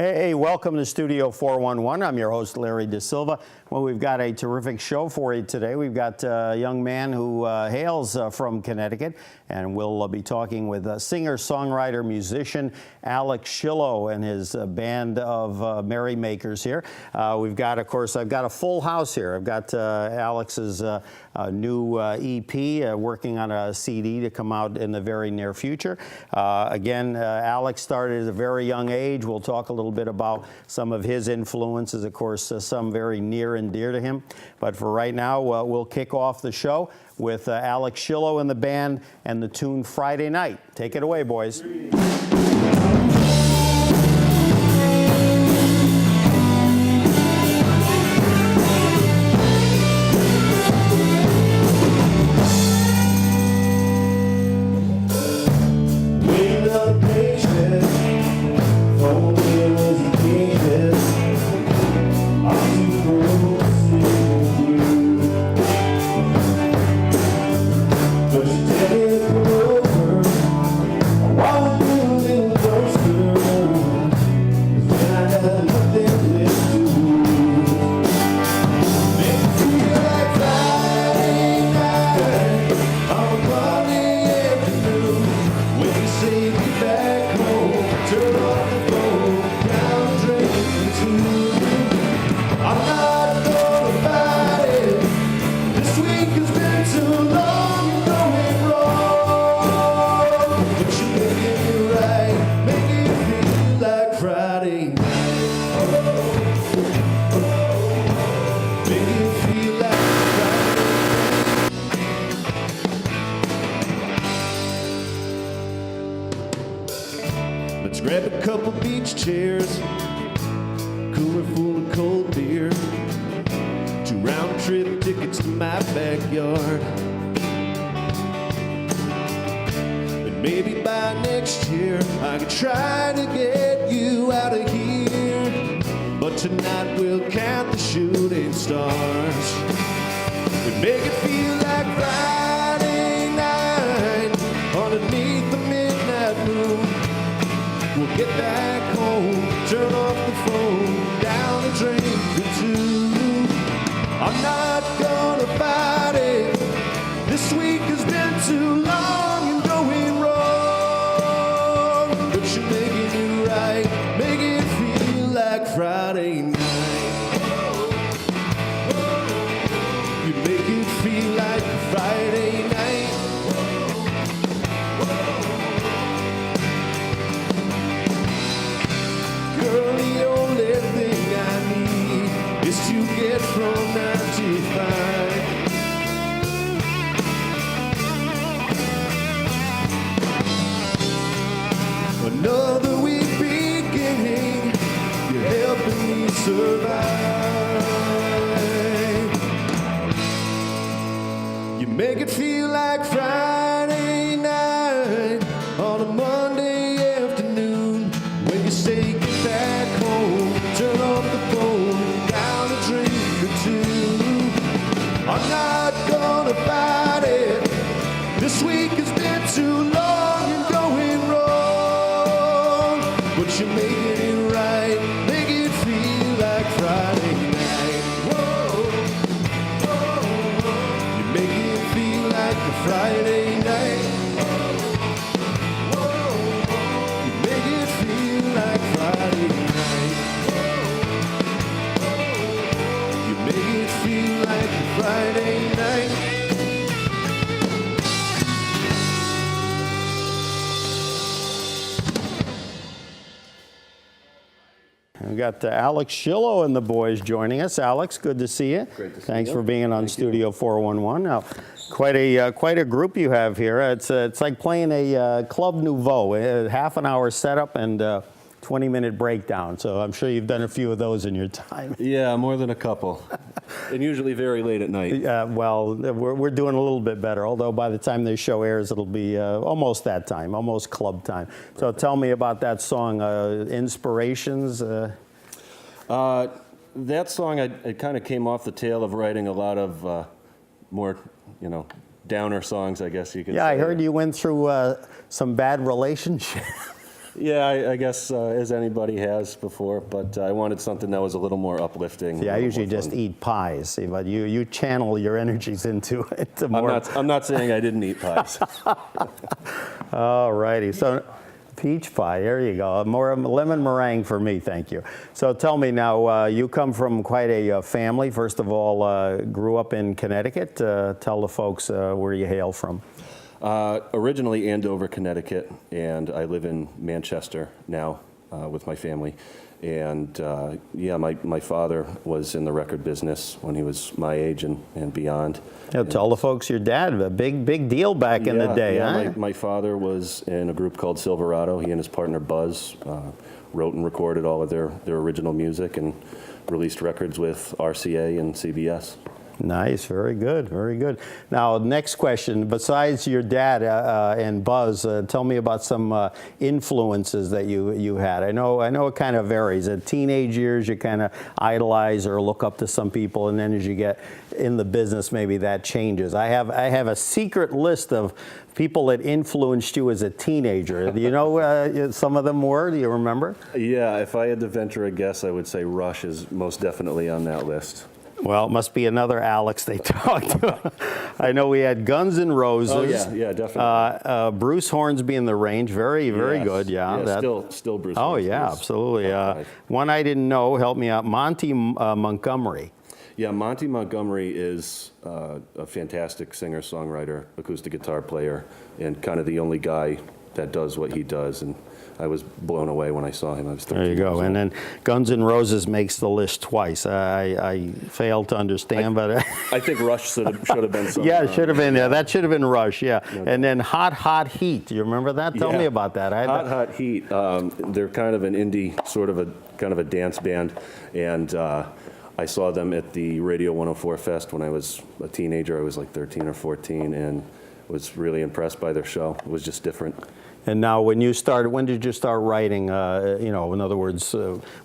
Hey, welcome to Studio 411. I'm your host, Larry De Silva. Well, we've got a terrific show for you today. We've got a young man who hails from Connecticut, and we'll be talking with singer, songwriter, musician Alex Shillo and his band of merrymakers here. We've got, of course, I've got a full house here. I've got Alex's new EP, working on a CD to come out in the very near future. Again, Alex started at a very young age. We'll talk a little bit about some of his influences, of course, some very near and dear to him. But for right now, we'll kick off the show with Alex Shillo and the band and the tune Friday Night. Take it away, boys. Let's grab a couple beach chairs, cooler full of cold beer, 2 round-trip tickets to my backyard. And maybe by next year I could try to get you out of here, but tonight we'll count the shooting stars and make it feel like Friday night underneath the midnight moon. We'll get back home, turn off the phone, down a drink or two. I'm not gonna fight it. This week has been too long and going wrong, but you're making it right, make it feel like Friday night. You make it feel like Friday night. Girl, the only thing I need is to get from 95. Another week beginning, you're helping me survive. You make it feel like Friday night on a Monday afternoon when you say get back home, turn off the phone, down a drink or two. I'm not gonna fight it. This week has been too long and going wrong, but you're making it right, make it feel like Friday night. Whoa, whoa, whoa. You make it feel like a Friday night. Friday night. You make it feel like a Friday night. We've got Alex Shillo and the boys joining us. Alex, good to see you. Great to see Thanks you. for being on Studio 411. Now, quite a group you have here. It's like playing a Club Nouveau, a half an hour setup and 20-minute breakdown. So I'm sure you've done a few of those in your time. Yeah, more than a couple. And usually very late at night. Well, we're doing a little bit better, although by the time this show airs, it'll be almost that time, almost club time. So tell me about that song, Inspirations. That song, it kind of came off the tail of writing a lot of more, downer songs, I guess you could say. Yeah, I heard you went through some bad relationships. Yeah, I guess as anybody has before, but I wanted something that was a little more uplifting. Yeah, I usually more just fun. eat pies, see, but you channel your energies into more. I'm not saying I didn't eat pies. All righty. So peach pie, there you go. More lemon meringue for me, thank you. So tell me now, you come from quite a family. First of all, grew up in Connecticut. Tell the folks where you hail from. Originally Andover, Connecticut, and I live in Manchester now with my family. And yeah, my father was in the record business when he was my age and beyond. Yeah, tell the folks your dad, a big deal back in the day, huh? My father was in a group called Silverado. He and his partner Buzz wrote and recorded all of their original music and released records with RCA and CBS. Nice, very good, very good. Now, next question. Besides your dad and Buzz, tell me about some influences that you had. I know it kind of varies. At teenage years, you kind of idolize or look up to some people, and then as you get in the business, maybe that changes. I have a secret list of people that influenced you as a teenager. Do you know some of them were? Do you remember? Yeah, if I had to venture a guess, I would say Rush is most definitely on that list. Well, it must be another Alex they talked to. I know we had Guns N' Roses. Oh, yeah, definitely. Bruce Hornsby in the Range, very Yes. good, yeah. Still Bruce Oh, Hornsby yeah, is absolutely. top five. One I didn't know, help me out, Monty Montgomery. Yeah, Monty Montgomery is a fantastic singer-songwriter, acoustic guitar player, and kind of the only guy that does what he does. And I was blown away when I saw him. I was 13 There you go. years old. And then Guns N' Roses makes the list twice. I failed to understand, but I think Rush should have been something. yeah, it should have been. Yeah, that should have been Rush. Yeah, and then Hot Heat. Do you remember that? Tell Yeah. me about that. Hot Heat. They're kind of an indie, sort of a dance band, and I saw them at the Radio 104 Fest when I was a teenager. I was like 13 or 14, and was really impressed by their show. It was just different. And now, when did you start writing? In other words,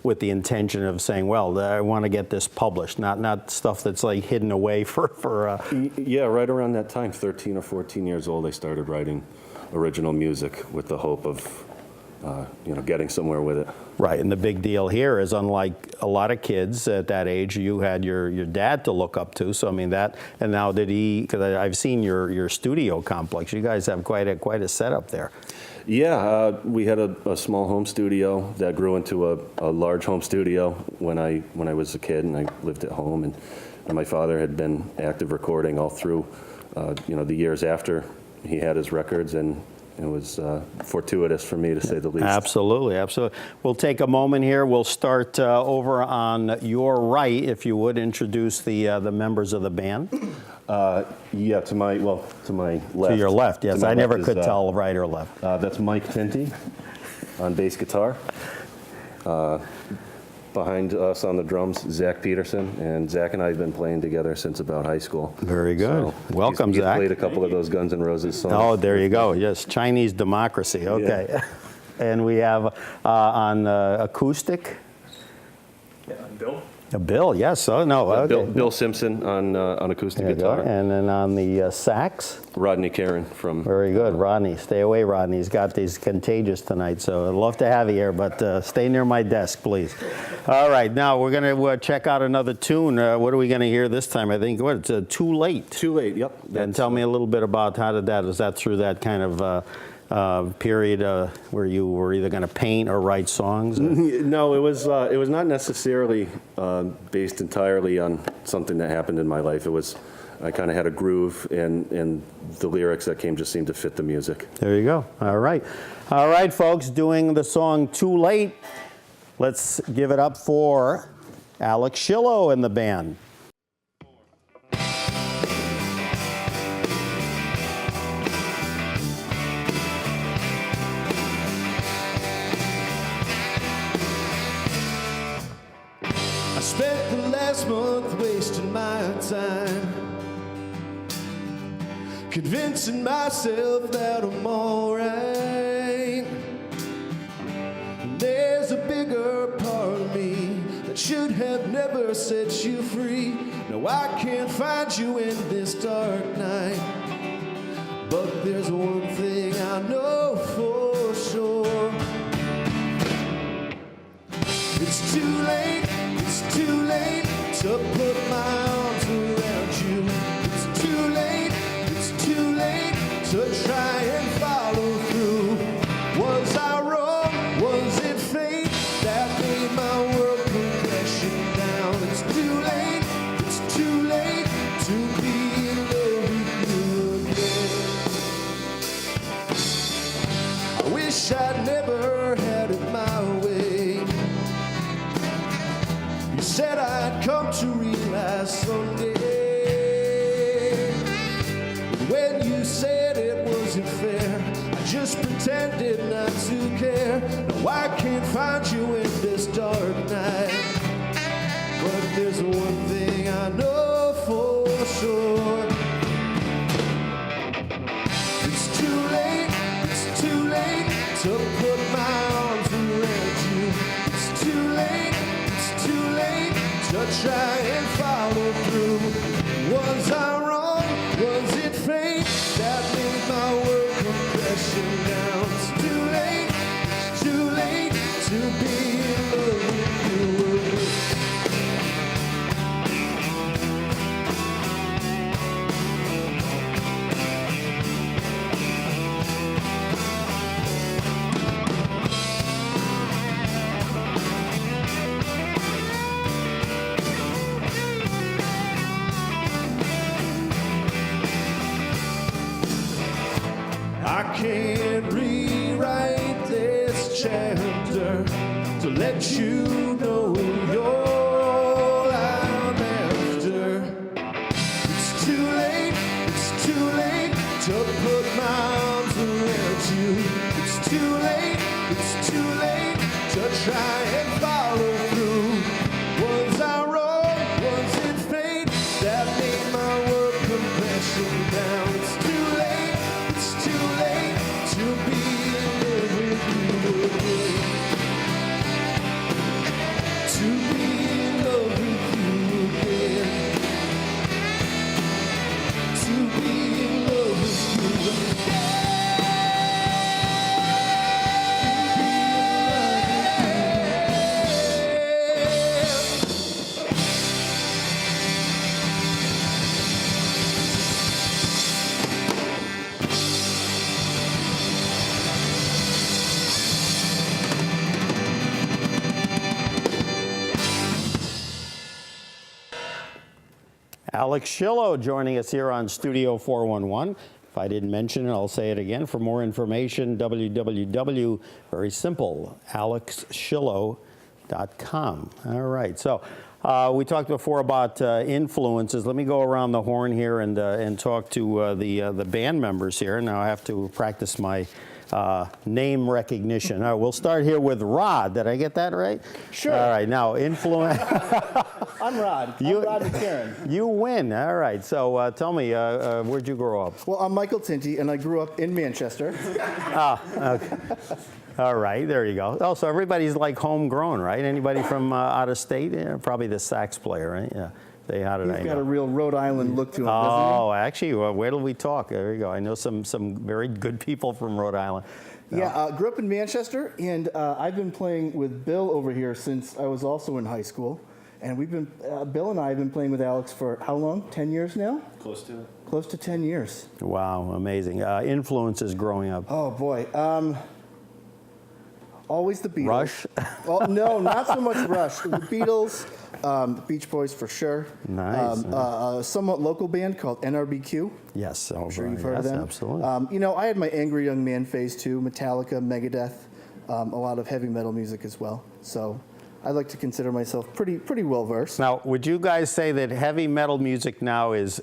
with the intention of saying, "Well, I want to get this published," not stuff that's like hidden away for. Yeah, right around that time, 13 or 14 years old, I started writing original music with the hope of, getting somewhere with it. Right, and the big deal here is, unlike a lot of kids at that age, you had your dad to look up to. So I mean that, and now did he? Because I've seen your studio complex. You guys have quite a setup there. Yeah, we had a small home studio that grew into a large home studio when I was a kid, and I lived at home. And my father had been active recording all through, the years after he had his records, and it was fortuitous for me, to say the least. Absolutely, absolutely. We'll take a moment here. We'll start over on your right, if you would introduce the members of the band. Yeah, to my left. To your left, yes. I never could tell right or left. That's Mike Tinty on bass guitar. Behind us on the drums, Zach Peterson, and Zach and I have been playing together since about high school. Very good. So Welcome, he's Zach. played a couple of those Guns N' Roses songs. Oh, there you go. Yes, Chinese democracy. Okay. Yeah. And we have on acoustic. Yeah, Bill? Bill, yes. Oh, no. Okay. Bill Simpson on acoustic There you go. guitar. And then on the sax. Rodney Karen from. Very good. Rodney. Stay away, Rodney. He's got these contagious tonight, so I'd love to have you here, but stay near my desk, please. All right. Now we're going to check out another tune. What are we going to hear this time? I think, it's Too Late. Too Late, yep. And tell me a little bit about was that through that kind of period where you were either going to paint or write songs? No, it was not necessarily based entirely on something that happened in my life. I kind of had a groove, and the lyrics that came just seemed to fit the music. There you go. All right, folks, doing the song Too Late. Let's give it up for Alex Shillo and the band. I spent the last month wasting my time, convincing myself that I'm alright. There's a bigger part of me that should have never set you free. No, I can't find you in this dark night, but there's one thing I know for sure. It's too late to put my arms around you. It's too late to try and follow through. Was I wrong? Was it fate that made my world come crashing down? It's too late to be in love with you again. I wish I'd never had it my way. You said I'd come to realize someday. When you said it wasn't fair, I just pretended not to care. Now I can't find you in this dark night. But there's one thing I know for sure. It's too late to put my arms around you. It's too late to try and follow through. Was I wrong? Was it fate that made my world come crashing down? It's too late to be in love with you. I can't rewrite this chapter to let you know you're all I'm after. It's too late to put my arms around you. It's too late to try and follow through. Was I wrong? Was it fate that made my world come crashing down? It's too late to be in love with you again. To be in love with you again. To be in love with you again. Alex Shillo joining us here on Studio 411. If I didn't mention it, I'll say it again. For more information, www, very simple, alexshillo.com. All right, so we talked before about influences. Let me go around the horn here and talk to the band members here. Now I have to practice my name recognition. All right, we'll start here with Rod. Did I get that right? Sure. All right, now influence. I'm Rod. I'm Rod McCarran. You win. All right. So tell me, where'd you grow up? Well, I'm Michael Tinty, and I grew up in Manchester. Okay. All right. There you go. Oh, so everybody's like homegrown, right? Anybody from out of state? Yeah, probably the sax player, right? Yeah. Say, how did I know? He's got a real Rhode Island look to him, doesn't Oh, actually, where till we talk? There you go. I know some very good people from Rhode Island. he? Yeah, grew up in Manchester, and I've been playing with Bill over here since I was also in high school. And we've been, Bill and I have been playing with Alex for how long? 10 years now? Close to it. Close to 10 years. Wow, amazing. Influences growing up. Oh, boy. Always the Beatles. Rush? Well, no, not so much Rush. The Beatles, the Beach Boys for sure. Nice. A somewhat local band called NRBQ. Yes. I'm sure you've heard yes, of them. Absolutely. You know, I had my angry young man phase too. Metallica, Megadeth, a lot of heavy metal music as well. So I like to consider myself pretty well versed. Now, would you guys say that heavy metal music now is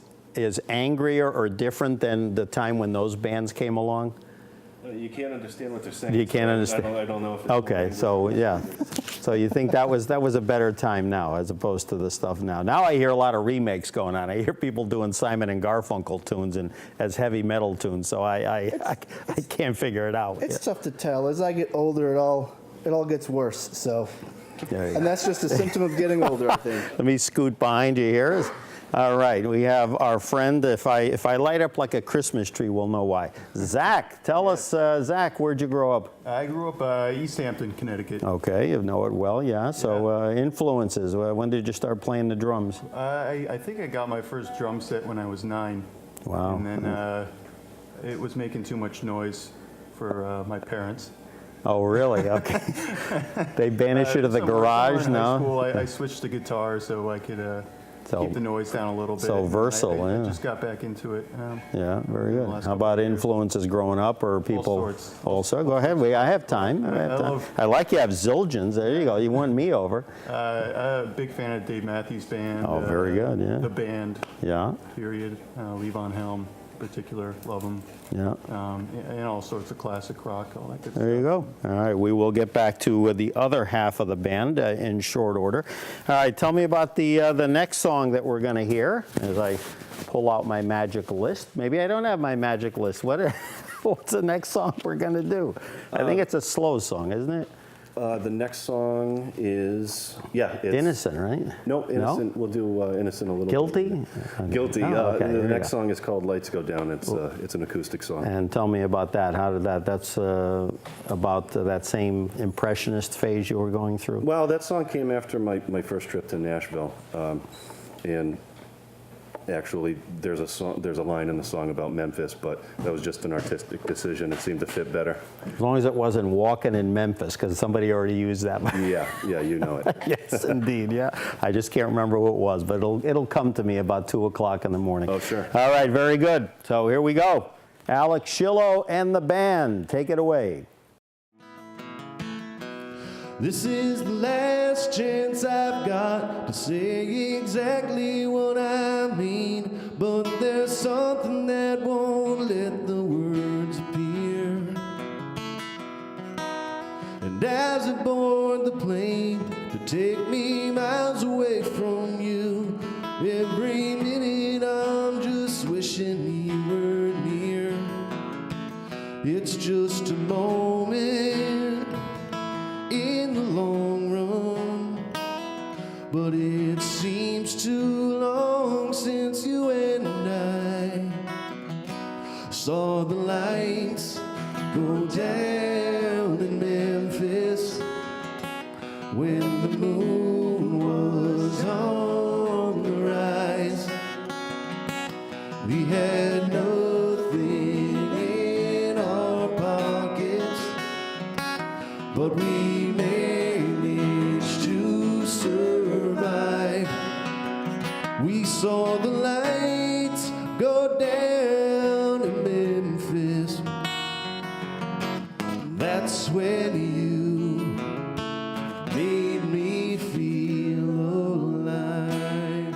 angrier or different than the time when those bands came along? You can't understand what they're saying. You can't so understand. I don't know if it's Okay, so yeah, so you think that was a better time now as opposed to the stuff now. Now I hear a lot of remakes going on. I hear people doing Simon and Garfunkel tunes and as heavy metal tunes. So I can't figure it out. It's tough to tell. As I get older, it all gets worse. So, There you and go. that's just a symptom of getting older, I think. Let me scoot behind you here. All right, we have our friend. If I light up like a Christmas tree, we'll know why. Zach, tell us, Zach, where'd you grow up? I grew up East Hampton, Connecticut. Okay, you know it well, yeah. So influences. When did you start playing the drums? I think I got my first drum set when I was 9. Wow. And then it was making too much noise for my parents. Oh, really? Okay. They banish you to the Somewhere garage in high now? school, I switched to guitar so I could keep the noise down a little bit. so And versatile, I yeah. just got back into it. Yeah, very good. last How couple about of years. influences growing up or people? sorts. Also, go ahead. I have time. I like you have zillions. There you go. You won me over. I'm a big fan of Dave Matthews Band. Oh, very good, yeah. The band, Yeah, period. Levon Helm, in particular, love him. yeah. And all sorts of classic rock, all that good There you stuff. go. All right, we will get back to the other half of the band in short order. All right, tell me about the next song that we're going to hear as I pull out my magic list. Maybe I don't have my magic list. What's the next song we're going to do? I think it's a slow song, isn't it? The next song is, it's Innocent, right? No, Innocent. We'll do Innocent a little Guilty? bit. Guilty. Oh, okay, The here we next go. song is called Lights Go Down. It's an acoustic song. And tell me about that. How did that's about that same impressionist phase you were going through? Well, that song came after my first trip to Nashville. And actually, there's a line in the song about Memphis, but that was just an artistic decision. It seemed to fit better. As long as it wasn't Walking in Memphis, because somebody already used that. Yeah, you know it. Yes, indeed, yeah. I just can't remember what it was, but it'll come to me about 2 o'clock in the morning. Oh, sure. All right, very good. So here we go. Alex Shillo and the band. Take it away. This is the last chance I've got to say exactly what I mean, but there's something that won't let the words appear. And as I board the plane to take me miles away from you, every minute I'm just wishing you were near. It's just a moment in the long run, but it seems too long since you and I saw the lights go down in Memphis when the moon was on the rise. We had nothing in our pockets, but we managed to survive. We saw the lights go down in Memphis. That's when you made me feel alive.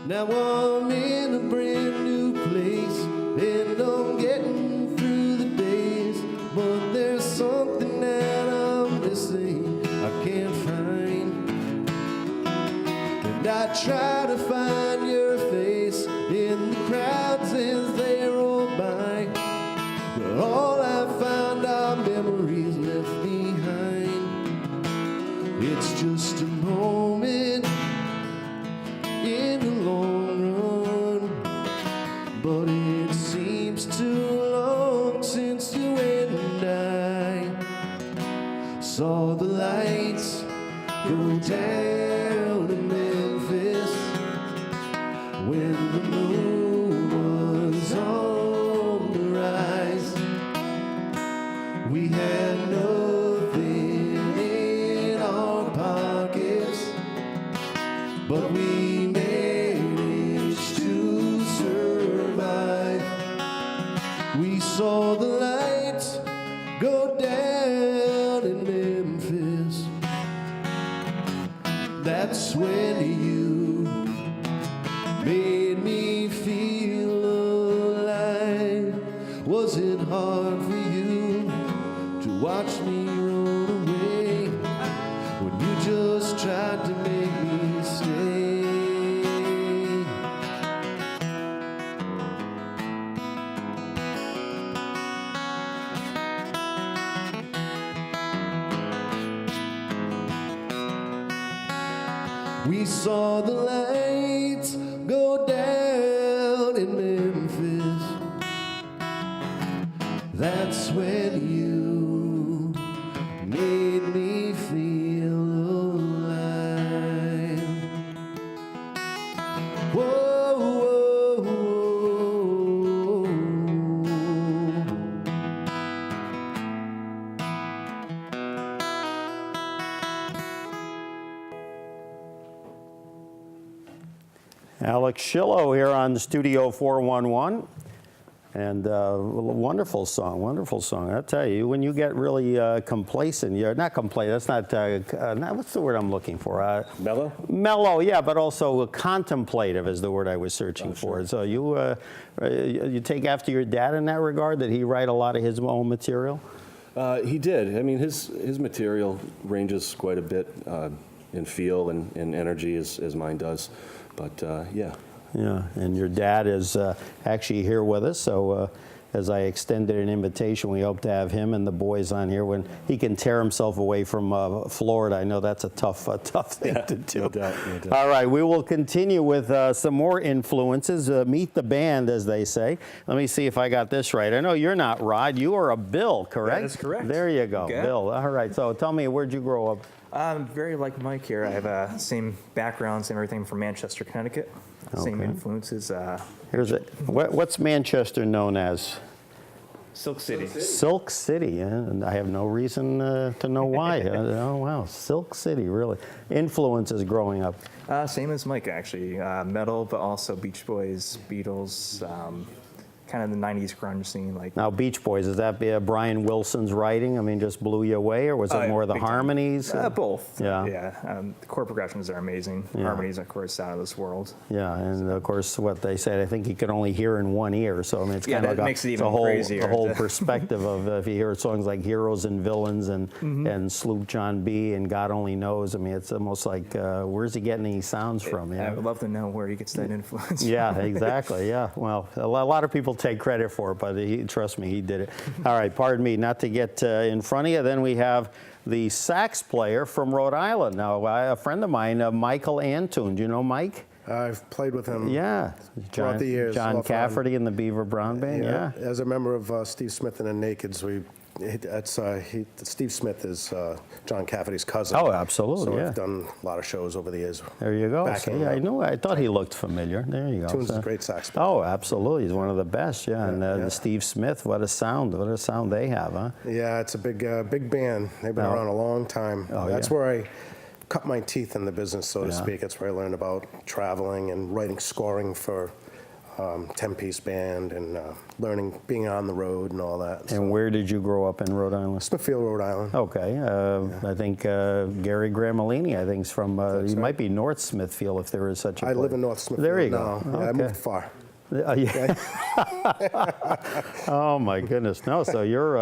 Now I'm in a brand new place, and I'm getting through the days, but there's something that I'm missing I can't find. And I try to find your face in the crowds as they roll by, but all I found are memories left behind. It's just a moment in the long run, but it seems too long since you and I saw the lights go down in Memphis when the moon was on the rise. We had nothing in our pockets, but we managed to survive. We saw the lights go down in Memphis. That's when you made me feel alive. Was it hard for you to watch me run away when you just tried to make me stay? We saw the lights go down in Memphis. That's when you made me feel alive. Whoa, whoa, whoa. Alex Shillo here on Studio 411. And wonderful song, wonderful song. I tell you, when you get really complacent, you're not complacent, that's not what's the word I'm looking for? Mellow? Mellow, yeah, but also contemplative is the word I was searching for. So you take after your dad in that regard? Did he write a lot of his own material? He did. I mean, his material ranges quite a bit in feel and energy as mine does. But yeah. Yeah, and your dad is actually here with us, so as I extended an invitation, we hope to have him and the boys on here when he can tear himself away from Florida. I know that's a tough thing to do. No doubt, no doubt. All right, we will continue with some more influences. Meet the band, as they say. Let me see if I got this right. I know you're not Rod. You are a Bill, correct? That is correct. There you go, Okay. Bill. All right, so tell me, where'd you grow up? Very like Mike here. I have same backgrounds and everything from Manchester, Connecticut. Same Okay. influences. Here's it. What's Manchester known as? Silk City. Silk City, and I have no reason to know why. Oh, wow, Silk City, really. Influences growing up. Same as Mike, actually. Metal, but also Beach Boys, Beatles, kind of the 90s grunge scene. Like Now, Beach Boys, is that Brian Wilson's writing? I mean, just blew you away, or was it more the big time. harmonies? Both. Yeah. Yeah. The chord progressions are amazing. Harmonies, of course, out of this world. Yeah, and of course, what they said, I think you could only hear in one ear. So I mean, it's Yeah, kind of that like makes it it's even a whole, crazier. the whole perspective of if you hear songs like "Heroes and Villains" and Mm-hmm. and "Sloop John B." and "God Only Knows." I mean, it's almost like where's he getting these sounds from? You I know? would love to know where he gets that influence. Yeah, exactly. Yeah. Well, a lot of people take credit for it, but trust me, he did it. All right, pardon me, not to get in front of you. Then we have the sax player from Rhode Island. Now, a friend of mine, Michael Antoon. Do you know Mike? I've played with him. Yeah. Throughout the years, John off and on. Cafferty and the Beaver Brown Band. Yeah. As a member of Steve Smith and the Nakeds, Steve Smith is John Cafferty's cousin. Oh, absolutely, So yeah. I've done a lot of shows over the years. There you go. Backing See, I him up. knew. I thought he looked familiar. There you go. Toon's a great sax player. Oh, absolutely. He's one of the best. Yeah. And yeah. the Steve Smith. What a sound! What a sound they have, huh? Yeah, it's a big band. They've been Oh. around a long time. Oh, That's yeah. where I cut my teeth in the business, so to Yeah. speak. That's where I learned about traveling and writing scoring for 10-piece band and being on the road and all that. And where did you grow up in Rhode Island? Smithfield, Rhode Island. Okay, I think Gary Gramellini, I think, is from, he might be North Smithfield if there is such a I place. live in North Smithfield There you now. go. Yeah, I Okay. moved far. Yeah. Oh my goodness, no! So you're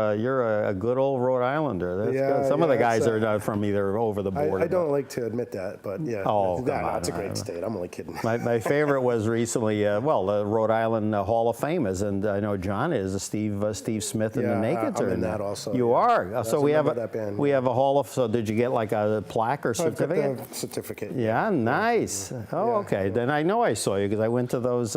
a good old Rhode Islander. That's Yeah, good. Some of the yeah, guys it's, are not from either over the border. I don't like to admit that, but yeah. Oh, no, come on. it's a great state. I'm only kidding. My favorite was recently, the Rhode Island Hall of Fame is, and I know John is Steve Smith and Yeah, the Nakeds I'm are in that also, You yeah. are. As So a we have member of that band, we yeah. have a Hall of. So did you get like a plaque or I've got certificate? the certificate. Yeah, nice. Oh, Yeah, okay. Then I know I saw you because I went to those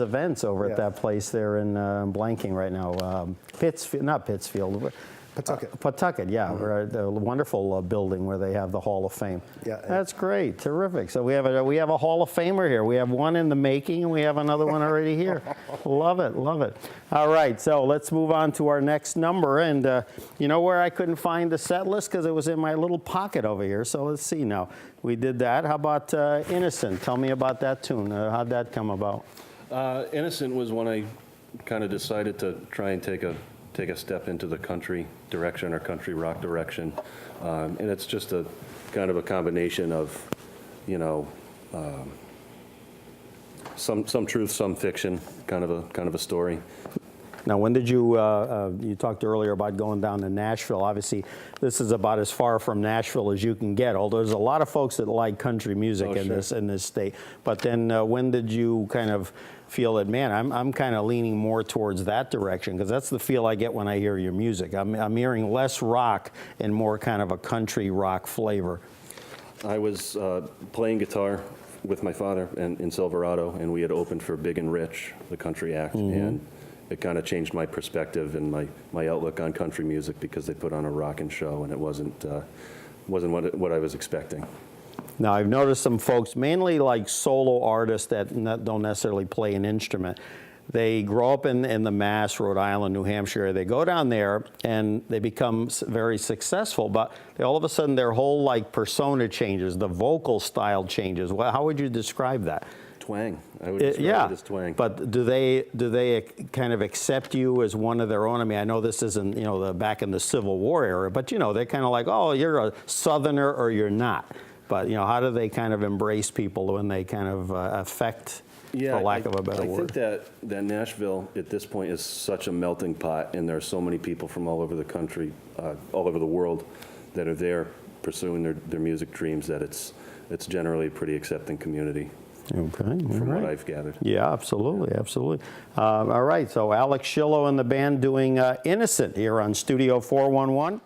events over at Yeah. that place there in I'm blanking right now. Pittsfield, not Pittsfield. Pawtucket. Pawtucket, yeah, where the wonderful building where they have the Hall of Fame. Yeah. That's great, terrific. So we have a Hall of Famer here. We have one in the making, and we have another one already here. Love it, love it. All right, so let's move on to our next number. And you know where I couldn't find the set list because it was in my little pocket over here. So let's see now. We did that. How about Innocent? Tell me about that tune. How'd that come about? Innocent was when I kind of decided to try and take a step into the country direction or country rock direction, and it's just a kind of a combination of, you know, some truth, some fiction, kind of a story. Now, when did you talked earlier about going down to Nashville. Obviously, this is about as far from Nashville as you can get, although there's a lot of folks that like country music Oh, sure. in this state. But then when did you kind of feel that, man, I'm kind of leaning more towards that direction? Because that's the feel I get when I hear your music. I'm hearing less rock and more kind of a country rock flavor. I was playing guitar with my father in Silverado, and we had opened for Big and Rich, the country act, and it kind of changed my perspective and my outlook on country music because they put on a rockin' show, and it wasn't what I was expecting. Now, I've noticed some folks, mainly like solo artists that don't necessarily play an instrument. They grow up in the Mass, Rhode Island, New Hampshire. They go down there and they become very successful, but all of a sudden their whole like persona changes, the vocal style changes. Well, how would you describe that? Twang. I would describe it as twang. But do they kind of accept you as one of their own? I mean, I know this isn't, you know, back in the Civil War era, but you know, they're kind of like, oh, you're a Southerner or you're not. But you know, how do they kind of embrace people when they kind of affect, for lack of a better word? I think that Nashville at this point is such a melting pot, and there are so many people from all over the country, all over the world, that are there pursuing their music dreams that it's generally a pretty accepting community. Okay, from what I've gathered. Yeah, absolutely, absolutely. All right, so Alex Shillo and the band doing Innocent here on Studio 411.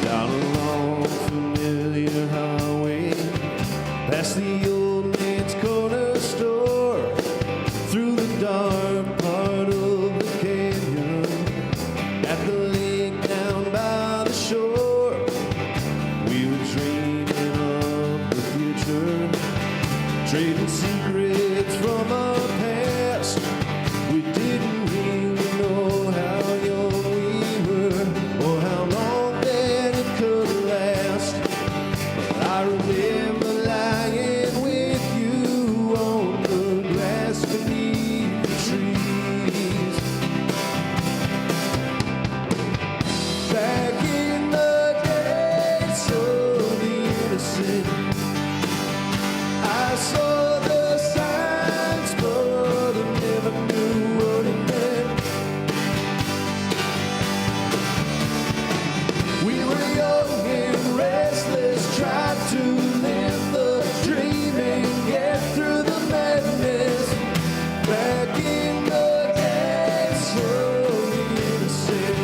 Down a long familiar highway, past the old man's corner store, through the dark part of the canyon, at the lake down by the shore. We were dreaming of the future, trading secrets from our past. We didn't really know how young we were or how long that it could last. But I remember lying with you on the grass beneath the trees. Back in the days so innocent, I saw the signs, but I never knew what it meant. We were young and restless, tried to live the dream and get through the madness. Back in the days so innocent.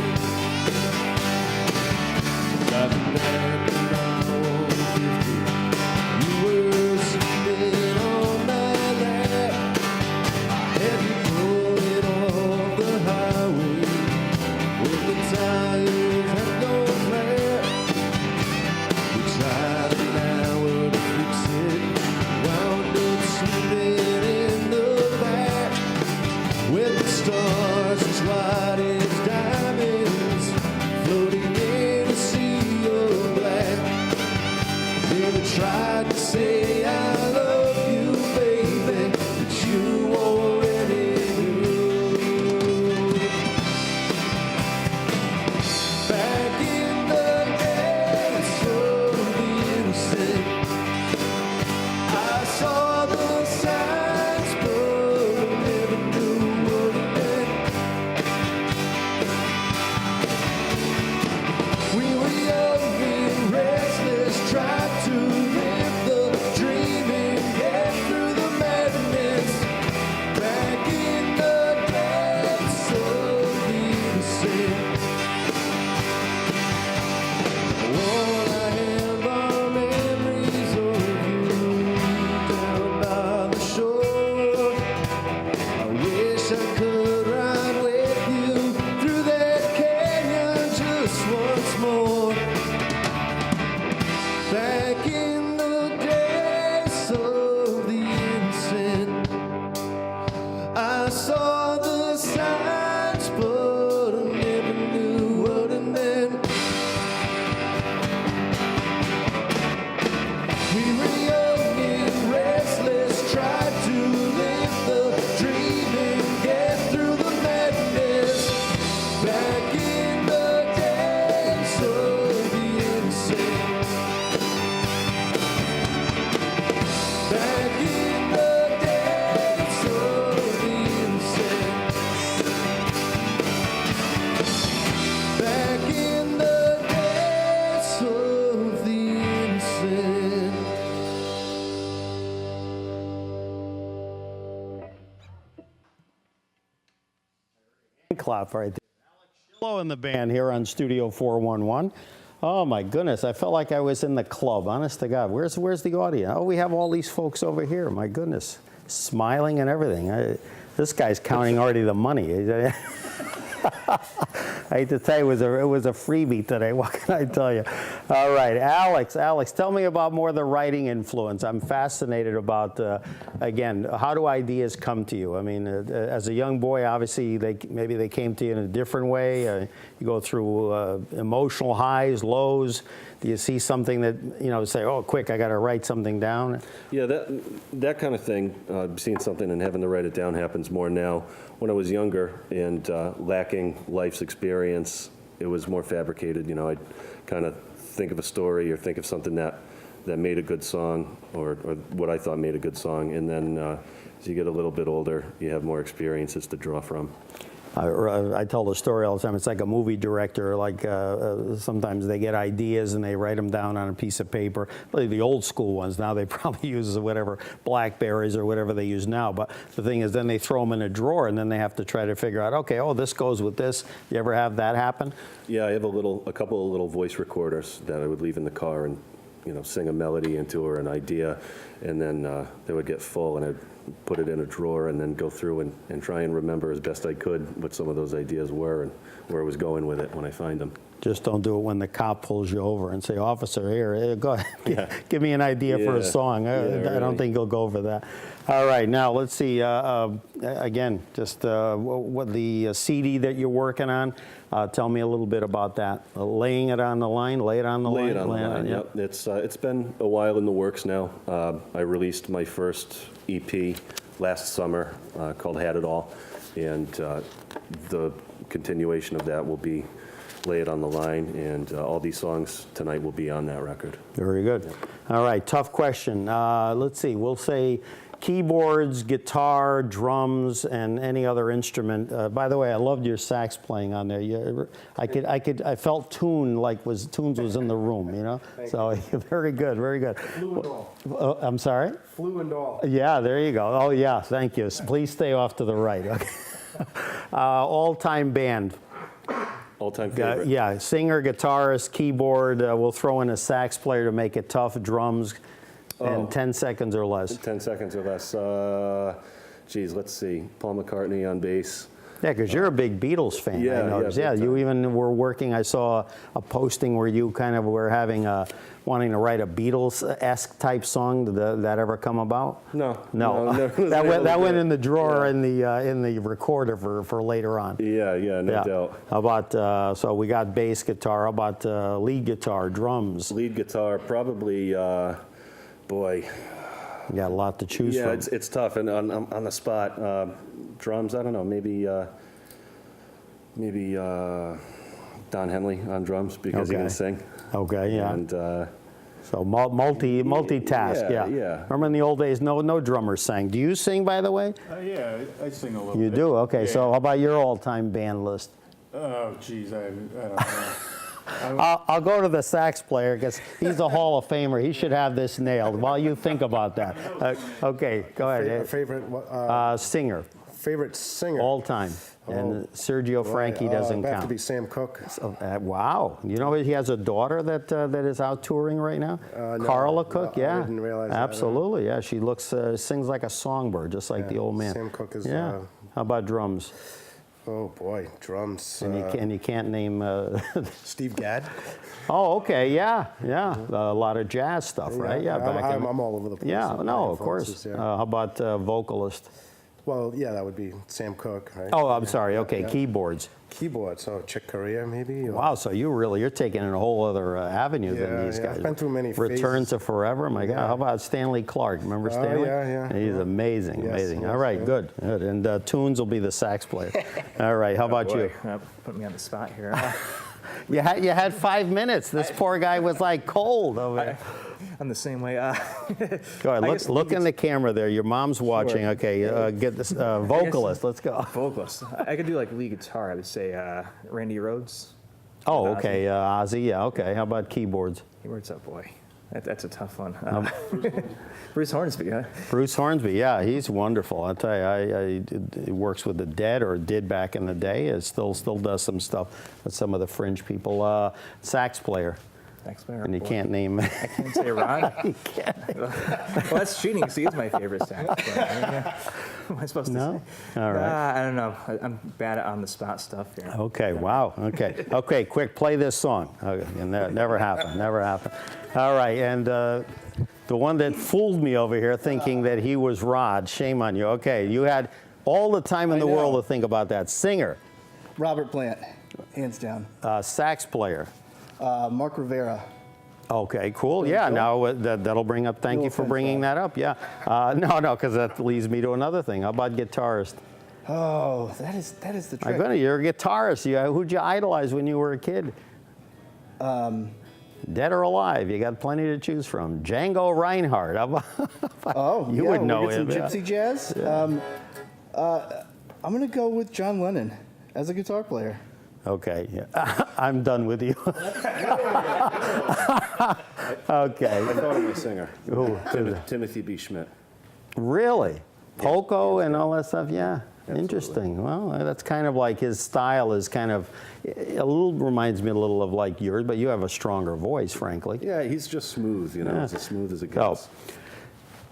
Driving back around 50, you were sitting on my lap. Had you pulling off the highway when the tires had gone flat. We tried an hour to fix it, wound up sleeping in the back, with the stars as white as diamonds floating in a sea of black. Never tried to say I love you, baby, but you already knew. Back in the days so innocent, I saw the signs, but I never knew what it meant. We were young and restless, tried to live the dream clap right there. Shillo in the band here on Studio 411. Oh my goodness, I felt like I was in the club, honest to God. Where's the audience? Oh, we have all these folks over here, my goodness. Smiling and everything. This guy's counting already the money. I hate to tell you, it was a freebie today. What can I tell you? All right, Alex, tell me about more of the writing influence. I'm fascinated about, again, how do ideas come to you? I mean, as a young boy, obviously, maybe they came to you in a different way. You go through emotional highs, lows. Do you see something that, say, oh, quick, I got to write something down? Yeah, that kind of thing, seeing something and having to write it down happens more now. When I was younger and lacking life's experience, it was more fabricated. I'd kind of think of a story or think of something that made a good song or what I thought made a good song. And then as you get a little bit older, you have more experiences to draw from. I tell the story all the time. It's like a movie director. Like sometimes they get ideas and they write them down on a piece of paper. Really, the old school ones. Now they probably use whatever BlackBerries or whatever they use now. But the thing is, then they throw them in a drawer and then they have to try to figure out, okay, oh, this goes with this. You ever have that happen? Yeah, I have a couple of little voice recorders that I would leave in the car and sing a melody into or an idea, and then they would get full and I'd put it in a drawer and then go through and try and remember as best I could what some of those ideas were and where I was going with it when I find them. Just don't do it when the cop pulls you over and say, officer, here, go ahead, give me an idea for a song. I don't think he'll go for that. All right, now let's see, again, just what the CD that you're working on, tell me a little bit about that. Laying it on the line, lay it on the line? Lay it on the line, yep. It's been a while in the works now. I released my first EP last summer called Had It All, and the continuation of that will be Lay It on the Line, and all these songs tonight will be on that record. Very good. Yep. All right, tough question. Let's see, we'll say keyboards, guitar, drums, and any other instrument. By the way, I loved your sax playing on there. I felt Tunes was in the room, So very good, very good. Flu and all. I'm sorry? Flu and all. Yeah, there you go. Oh yeah, thank you. Please stay off to the right. Okay. All-time band. All-time favorite. Yeah, singer, guitarist, keyboard. We'll throw in a sax player to make it tough. Drums. And 10 seconds or less. 10 seconds or less. Geez, let's see. Paul McCartney on bass. Yeah, because you're a big Beatles fan, I noticed. Yeah, you even were working, I saw a posting where you kind of were having wanting to write a Beatles-esque type song. Did that ever come about? No. that went in the drawer in the recorder for later on. Yeah, no doubt. How about, so we got bass guitar. How about lead guitar, drums? Lead guitar, probably... Boy, you got a lot to choose from. Yeah, it's tough, and on the spot, drums. I don't know, maybe Don Henley on drums because he can sing. Okay, yeah. And so multitask. Yeah. Remember in the old days, no drummers sang. Do you sing, by the way? Yeah, I sing a little You bit. do. Okay. Yeah. So how about your all-time band list? Oh, geez, I don't know. I'll go to the sax player because he's a Hall of Famer. He should have this nailed. While you think about that. Okay, go ahead. Singer. Favorite singer? All time. And Sergio Frankie doesn't have count. to be Sam Cooke. So, wow. You know he has a daughter that is out touring right now? No, Carla Cooke, no, yeah. I didn't realize that, Absolutely, yeah. She sings like a songbird, just like the old man. Sam Cooke is... Yeah. How about drums? Oh boy, drums. And you can't name... Steve Gadd. Oh, okay, yeah. A lot of jazz stuff, right? Yeah, I'm all over the place. Yeah, with no, my of course. influences, yeah. How about vocalist? Well, yeah, that would be Sam Cooke, right? Oh, I'm sorry. Okay, keyboards. Keyboard, so Chick Corea maybe? Or... Wow, so you're taking in a whole other avenue than these guys. I've been through many Return phases. to Forever, my God. How about Stanley Clark? Remember Stanley? Yeah. He's amazing, Yes, amazing. yes, All right, yeah. good. And Tunes will be the sax player. All right, how about you? Put me on the spot here. You had 5 minutes. This poor guy was like cold over there. I'm the same way. Go ahead, look in the camera there. Your mom's watching. Okay, get this vocalist. Let's go. Vocalist. I could do like lead guitar. I would say Randy Rhoads. Oh, okay, Ozzy. Yeah, okay. How about keyboards? Keyboards, oh boy. That's a tough one. Bruce Hornsby, huh? Bruce Hornsby, yeah, he's wonderful. I'll tell you, he works with the Dead, or did back in the day. It still does some stuff with some of the fringe people. Sax player. Sax player. And you boy. can't name. I can't say Ron. Well, that's cheating. See, he's my favorite sax player. Yeah. What am I supposed to No? say? All right. I don't know. I'm bad at on the spot stuff here. Okay, wow. Okay. Okay, quick, play this song. Okay, and that never happened. Never happened. All right, and the one that fooled me over here thinking that he was Rod, shame on you. Okay, you had all the time in the world to think about that. Singer, Robert Plant, hands down. sax player. Mark Rivera. Okay, cool. Yeah, now that'll bring up, thank you for bringing that up. Yeah. No, because that leads me to another thing. How about guitarist? Oh, that is the trick. You're a guitarist. Who'd you idolize when you were a kid? Dead or alive, you got plenty to choose from. Django Reinhardt. How about, you would know we him. get some gypsy jazz. Yeah. I'm going to go with John Lennon as a guitar player. Okay, yeah. I'm done with you. Okay. I thought of my singer. Who? Timothy B. Schmidt. Really? Poco and all that stuff? Yeah. Interesting. Well, that's kind of like his style is kind of, reminds me a little of like yours, but you have a stronger voice, frankly. Yeah, he's just smooth, you know, Yeah. as smooth as it Oh, gets.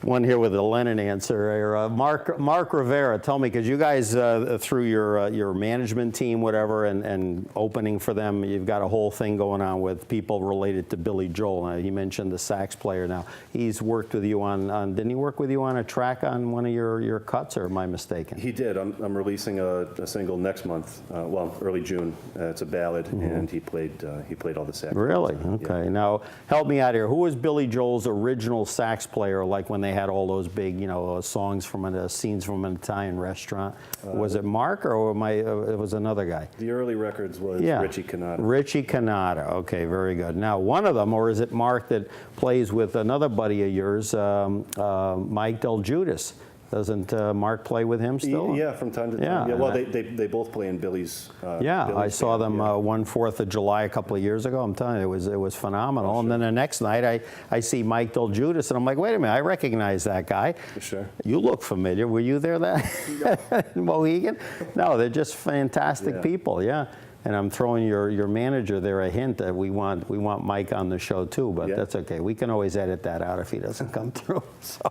one here with a Lennon answer. Here, Mark Rivera, tell me, because you guys, through your management team, whatever, and opening for them, you've got a whole thing going on with people related to Billy Joel. He mentioned the sax player now. He's worked with you on didn't he work with you on a track on one of your cuts, or am I mistaken? He did. I'm releasing a single next month, early June. It's a ballad, and he played all the sax. Really? Yeah. Okay. Now, help me out here. Who was Billy Joel's original sax player, like when they had all those big, songs from scenes from an Italian restaurant? Was it Mark, or it was another guy? The early records was Richie Cannata. Richie Cannata. Okay, very good. Now, one of them, or is it Mark that plays with another buddy of yours, Mike Del Giudice? Doesn't Mark play with him still? Yeah, from time to time. Yeah, Yeah, well, and they both play in Billy's. Yeah, Billy's I saw band, them yeah. one 4th of July a couple of years ago. I'm telling you, it was phenomenal. Oh, And then the next night, I see Mike Del Giudice, and I'm like, wait a minute, I recognize that guy. Sure. You look familiar. Were you there that in Mohegan? No, they're just fantastic Yeah. people. Yeah. And I'm throwing your manager there a hint that we want Mike on the show too, but Yeah. that's okay. We can always edit that out if he doesn't come through. So,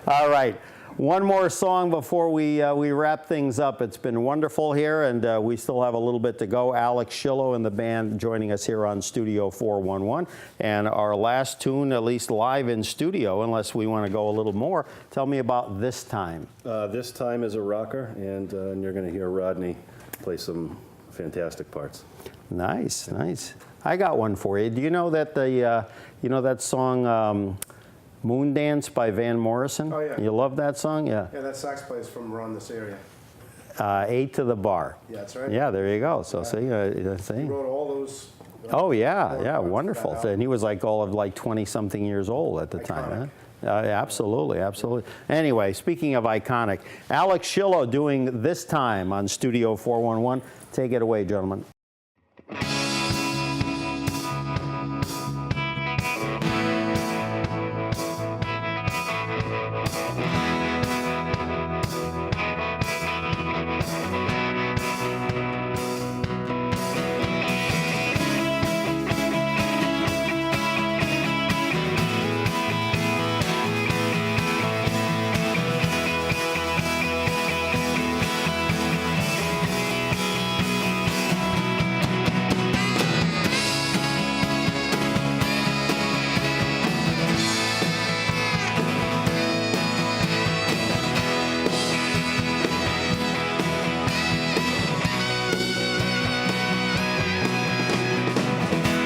all right. One more song before we wrap things up. It's been wonderful here, and we still have a little bit to go. Alex Shillo and the band joining us here on Studio 411. And our last tune, at least live in studio, unless we want to go a little more, tell me about This Time. This time is a rocker, and you're going to hear Rodney play some fantastic parts. Nice, nice. I got one for you. Do you know that that song Moon Dance by Van Morrison? Oh, yeah. You love that song? Yeah. Yeah, that sax plays from around this area. 8 to the bar. Yeah, that's right. Yeah, there you go. So see. He wrote all those. Oh yeah, yeah, parts for wonderful. that album. And he was like all of 20-something years old at the time. Huh? Absolutely, absolutely. Anyway, speaking of iconic, Alex Shillo doing This Time on Studio 411. Take it away, gentlemen.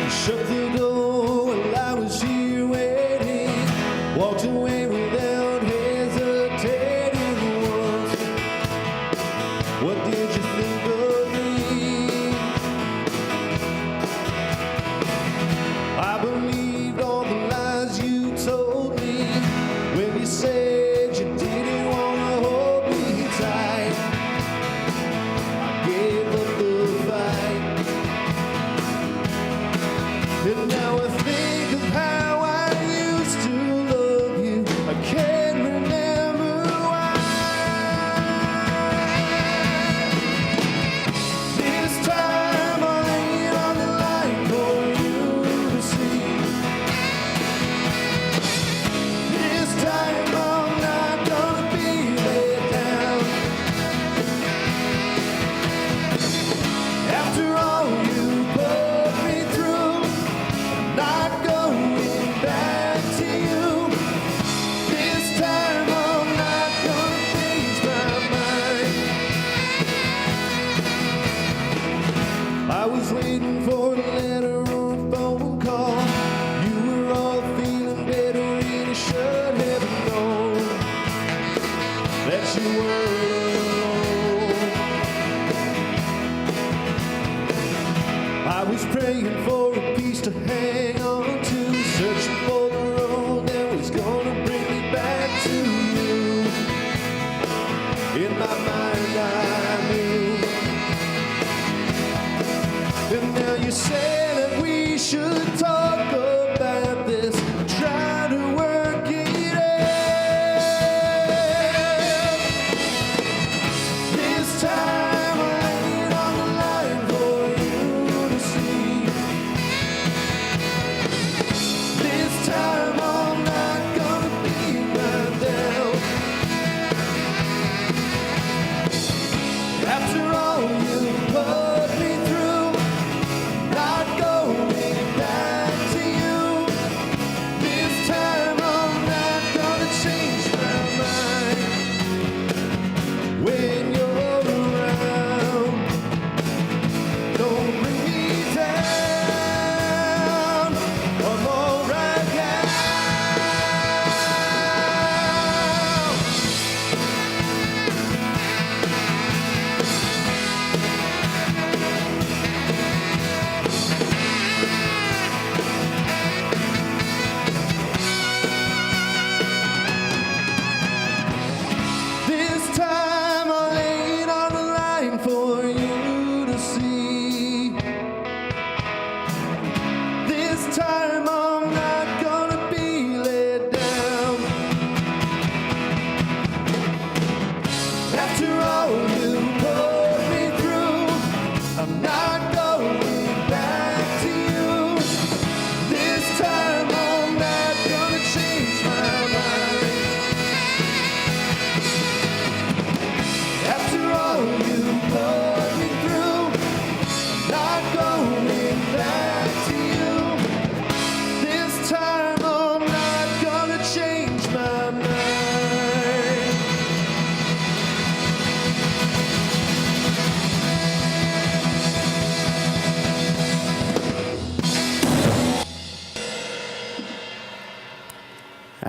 Shut the door while I was here waiting. Walked away without hesitating once. What did you think of me? I believed all the lies you told me when you said you didn't want to hold me tight. I gave up the fight. And now I think of how I used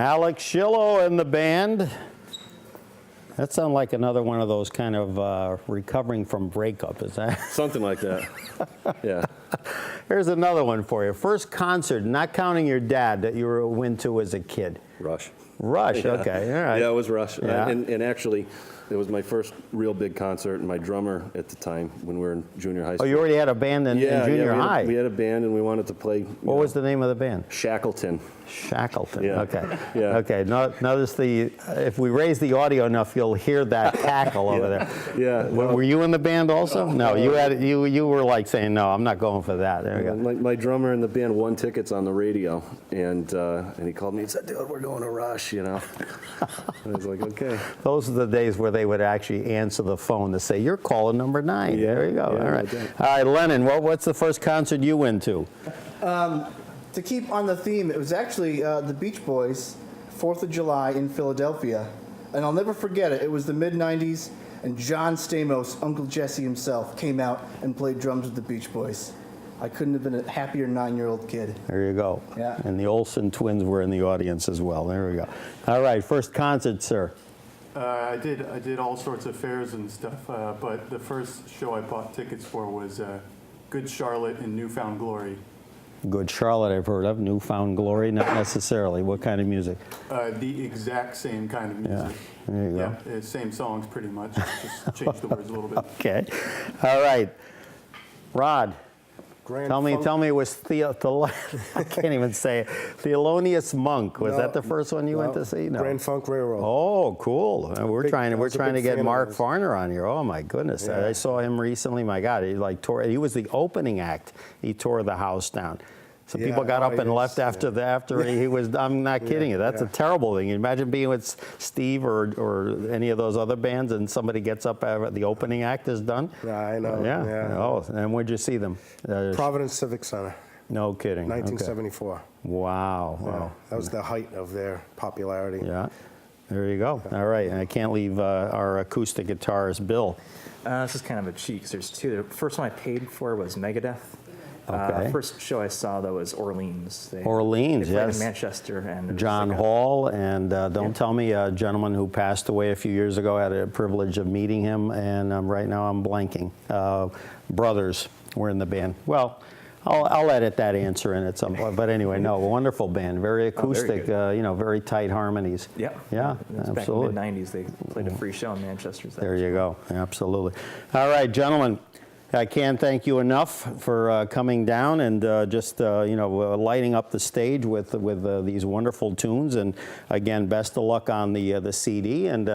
Alex Shillo and the band. That sounds like another one of those kind of recovering from breakup, is that? Something like that. Yeah. Here's another one for you. First concert, not counting your dad, that you went to as a kid. Rush. Rush, Yeah. okay, all right. Yeah, it was Rush. Yeah. And actually, it was my first real big concert, and my drummer at the time, when we were in junior high Oh, school. you already had a band in junior high. We had a band, and we wanted to play. What was the name of the band? Shackleton. Shackleton. Yeah. Okay. Yeah. Okay. Notice if we raise the audio enough, you'll hear that cackle over there. Yeah. Were you in the band also? No. You were like saying, no, I'm not going for that. There we go. My drummer in the band won tickets on the radio, and he called me and said, "Dude, we're going to Rush," you know. And I was like, "Okay." Those are the days where they would actually answer the phone to say, "You're calling number 9." Yeah. There you go. Yeah, All right. no doubt. All right, Lennon. What's the first concert you went to? To keep on the theme, it was actually the Beach Boys, 4th of July in Philadelphia. And I'll never forget it. It was the mid-'90s, and John Stamos, Uncle Jesse himself, came out and played drums with the Beach Boys. I couldn't have been a happier 9-year-old kid. There you go. Yeah. And the Olsen twins were in the audience as well. There we go. All right, first concert, sir. I did all sorts of fairs and stuff, but the first show I bought tickets for was Good Charlotte in Newfound Glory. Good Charlotte, I've heard of. Newfound Glory, not necessarily. What kind of music? The exact same kind of music. There you go. Yeah, same songs pretty much. Just change the words a little bit. Okay. All right. Rod, tell me it was I can't even say it. Thelonious Monk. Was that the first one you went to see? No. Grand Funk Railroad. Oh, cool. We're Big- trying I was a to big get fan of Mark his. Farner on here. Oh my goodness. Yeah. I saw him recently. My God, he like tore. He was the opening act. He tore the house down. Some Yeah, people got up oh, and left yes, after he was. I'm not kidding you. That's a terrible thing. Imagine being with Steve or any of those other bands, and somebody gets up after the opening act is done. Yeah, I know. Yeah. Oh, and where'd you see them? Providence Civic Center, No kidding. Okay. 1974. Wow. Yeah, Wow. that was the height of their popularity. Yeah. There you go. All right. And I can't leave our acoustic guitarist, Bill. This is kind of a cheat 'cause there's two. The first one I paid for was Megadeth. Okay. First show I saw, though, was Orleans. Orleans, they played yes. in Manchester. And it was John like a- Hall, and don't tell me a gentleman who passed away a few years ago. I had a privilege of meeting him, and right now I'm blanking. Brothers were in the band. Well, I'll edit that answer in at some point. But anyway, no, wonderful band, very acoustic, good. very tight harmonies. Yeah. Yeah, It was absolutely. back in the mid-'90s. They played a free show in Manchester. So There you go. Absolutely. All right, gentlemen. I can't thank you enough for coming down and just lighting up the stage with these wonderful tunes. And again, best of luck on the CD. And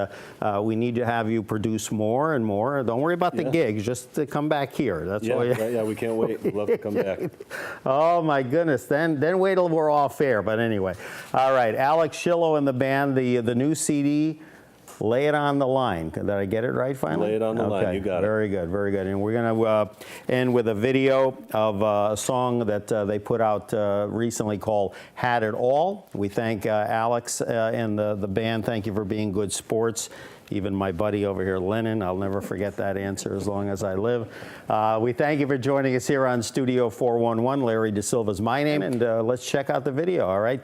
we need to have you produce more and more. Don't worry about the gigs. Just to come back here. That's all. Yeah, we can't wait. We'd love to come back. Oh my goodness! Then wait till we're off air. But anyway, all right. Alex Shillo and the band. The new CD. Lay it on the line. Did I get it right finally? Lay it on the line. You got it. Very good, very good. And we're going to end with a video of a song that they put out recently called Had It All. We thank Alex and the band. Thank you for being good sports. Even my buddy over here, Lennon, I'll never forget that answer as long as I live. We thank you for joining us here on Studio 411. Larry DeSilva's my name, and let's check out the video, all right?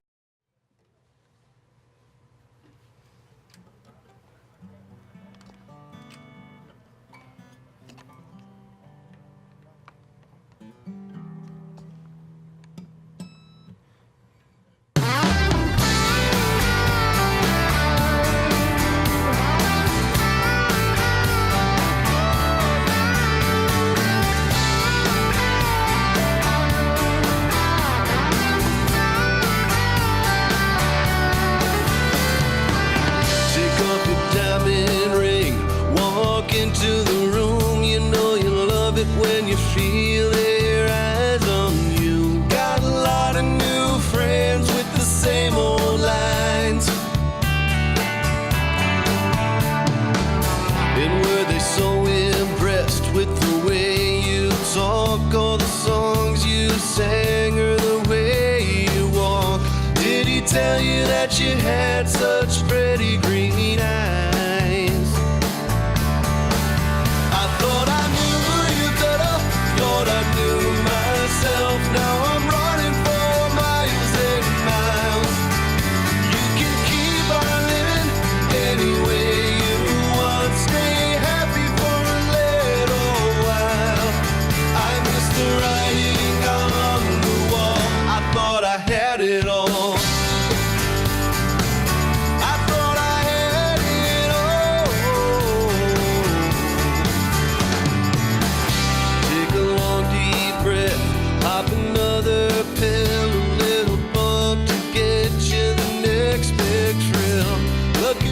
Take off your diamond ring, walk into the room. You know you love it when you feel their eyes on you. Got a lot of new friends with the same old lines. And were they so impressed with the way you talk, or the songs you sang, or the way you walk? Did he tell you that you had such pretty green eyes? I thought I knew you better, thought I knew myself. Now I'm running for miles and miles. You can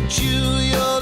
chew your